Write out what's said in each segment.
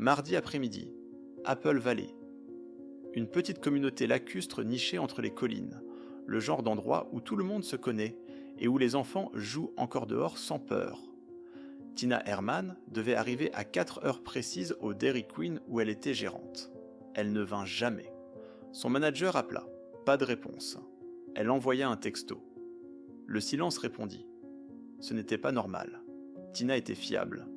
Mardi après-midi, Apple Valley. Une petite communauté lacustre nichée entre les collines, le genre d'endroit où tout le monde se connaît et où les enfants jouent encore dehors sans peur. Tina Herman devait arriver à 4 heures précises au Dairy Queen où elle était gérante. Elle ne vint jamais. Son manager appela. Pas de réponse. Elle envoya un texto. Le silence répondit. Ce n'était pas normal. Tina était fiable.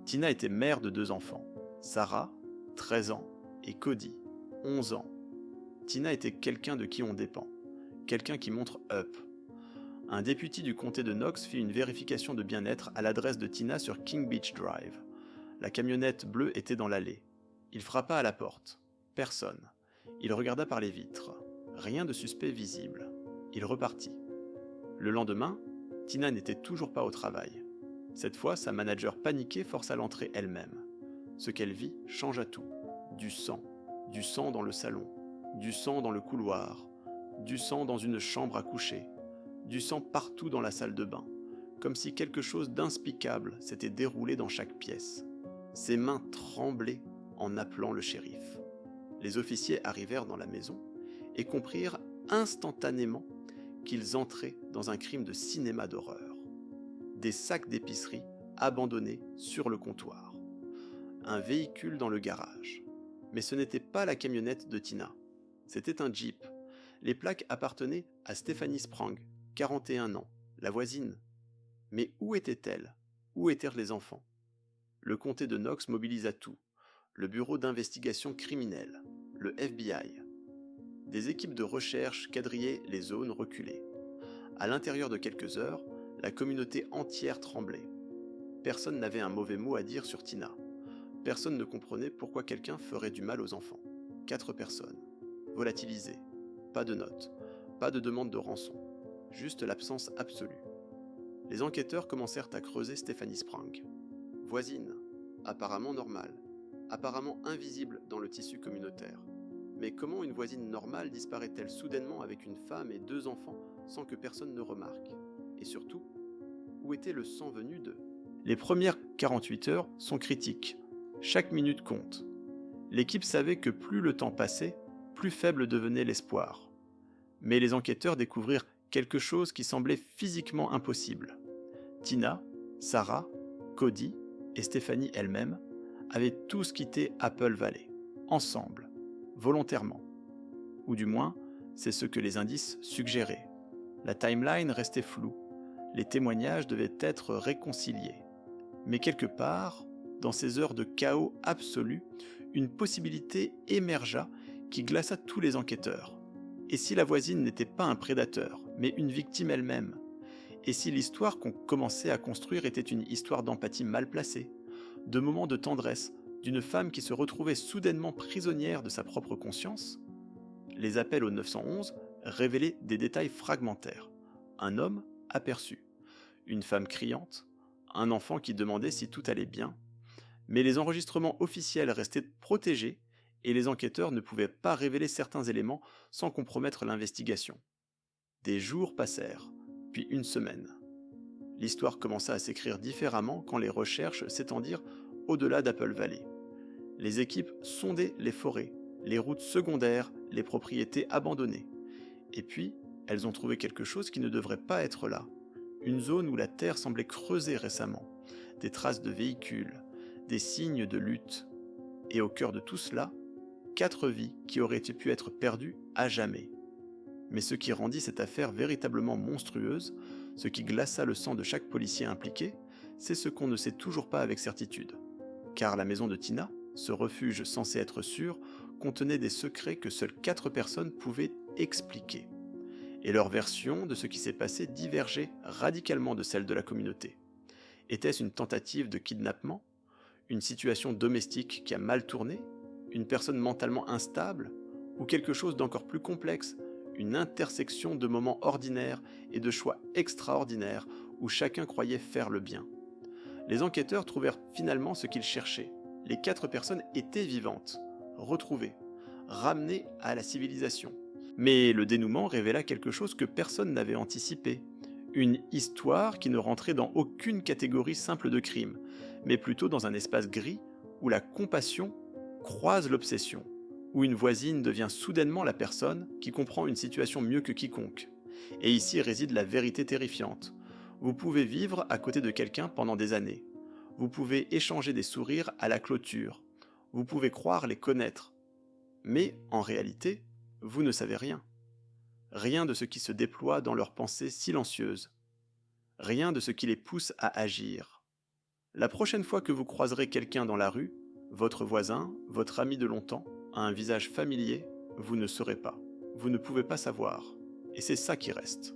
Tina était mère de 2 enfants. Sarah, 13 ans, et Cody, 11 ans. Tina était quelqu'un de qui on dépend. Quelqu'un qui montre up. Un député du comté de Knox fit une vérification de bien-être à l'adresse de Tina sur King Beach Drive. La camionnette bleue était dans l'allée. Il frappa à la porte. Personne. Il regarda par les vitres. Rien de suspect visible. Il repartit. Le lendemain, Tina n'était toujours pas au travail. Cette fois, sa manager paniquée força l'entrée elle-même. Ce qu'elle vit changea tout. Du sang dans le salon, du sang dans le couloir, du sang dans une chambre à coucher, du sang partout dans la salle de bain, comme si quelque chose d'inspicable s'était déroulé dans chaque pièce. Ses mains tremblaient en appelant le shérif. Les officiers arrivèrent dans la maison et comprirent instantanément qu'ils entraient dans un crime de cinéma d'horreur. Des sacs d'épicerie abandonnés sur le comptoir. Un véhicule dans le garage. Mais ce n'était pas la camionnette de Tina. C'était un Jeep. Les plaques appartenaient à Stephanie Sprang, 41 ans, la voisine. Mais où était-elle? Où étaient les enfants? Le comté de Knox mobilisa tout. Le bureau d'investigation criminelle, le FBI. Des équipes de recherche quadrillaient les zones reculées. À l'intérieur de quelques heures, la communauté entière tremblait. Personne n'avait un mauvais mot à dire sur Tina. Personne ne comprenait pourquoi quelqu'un ferait du mal aux enfants. 4 personnes. Volatilisées. Pas de notes. Pas de demande de rançon. Juste l'absence absolue. Les enquêteurs commencèrent à creuser Stephanie Sprang. Voisine. Apparemment normale. Apparemment invisible dans le tissu communautaire. Mais comment une voisine normale disparaît-elle soudainement avec une femme et 2 enfants sans que personne ne remarque? Et surtout, où était le sang venu d'eux? Les premières 48 heures sont critiques. Chaque minute compte. L'équipe savait que plus le temps passait, plus faible devenait l'espoir. Mais les enquêteurs découvrirent quelque chose qui semblait physiquement impossible. Tina, Sarah, Cody et Stephanie elle-même avaient tous quitté Apple Valley, ensemble, volontairement. Ou du moins, c'est ce que les indices suggéraient. La timeline restait floue. Les témoignages devaient être réconciliés. Mais quelque part, dans ces heures de chaos absolu, une possibilité émergea qui glaça tous les enquêteurs. Et si la voisine n'était pas un prédateur, mais une victime elle-même? Et si l'histoire qu'on commençait à construire était une histoire d'empathie mal placée, de moments de tendresse, d'une femme qui se retrouvait soudainement prisonnière de sa propre conscience? Les appels au 911 révélaient des détails fragmentaires. Un homme aperçu, une femme criante, un enfant qui demandait si tout allait bien. Mais les enregistrements officiels restaient protégés et les enquêteurs ne pouvaient pas révéler certains éléments sans compromettre l'investigation. Des jours passèrent, puis une semaine. L'histoire commença à s'écrire différemment quand les recherches s'étendirent au-delà d'Apple Valley. Les équipes sondaient les forêts, les routes secondaires, les propriétés abandonnées. Et puis, elles ont trouvé quelque chose qui ne devrait pas être là. Une zone où la terre semblait creusée récemment. Des traces de véhicules, des signes de lutte. Et au cœur de tout cela, 4 vies qui auraient pu être perdues à jamais. Mais ce qui rendit cette affaire véritablement monstrueuse, ce qui glaça le sang de chaque policier impliqué, c'est ce qu'on ne sait toujours pas avec certitude. Car la maison de Tina, ce refuge censé être sûr, contenait des secrets que seules 4 personnes pouvaient expliquer. Et leur version de ce qui s'est passé divergeait radicalement de celle de la communauté. Était-ce une tentative de kidnappement? Une situation domestique qui a mal tourné? Une personne mentalement instable? Ou quelque chose d'encore plus complexe? Une intersection de moments ordinaires et de choix extraordinaires où chacun croyait faire le bien. Les enquêteurs trouvèrent finalement ce qu'ils cherchaient. Les 4 personnes étaient vivantes, retrouvées, ramenées à la civilisation. Mais le dénouement révéla quelque chose que personne n'avait anticipé. Une histoire qui ne rentrait dans aucune catégorie simple de crime, mais plutôt dans un espace gris où la compassion croise l'obsession, où une voisine devient soudainement la personne qui comprend une situation mieux que quiconque. Et ici réside la vérité terrifiante. Vous pouvez vivre à côté de quelqu'un pendant des années. Vous pouvez échanger des sourires à la clôture. Vous pouvez croire les connaître. Mais, en réalité, vous ne savez rien. Rien de ce qui se déploie dans leurs pensées silencieuses. Rien de ce qui les pousse à agir. La prochaine fois que vous croiserez quelqu'un dans la rue, votre voisin, votre ami de longtemps, a un visage familier, vous ne saurez pas. Vous ne pouvez pas savoir. Et c'est ça qui reste.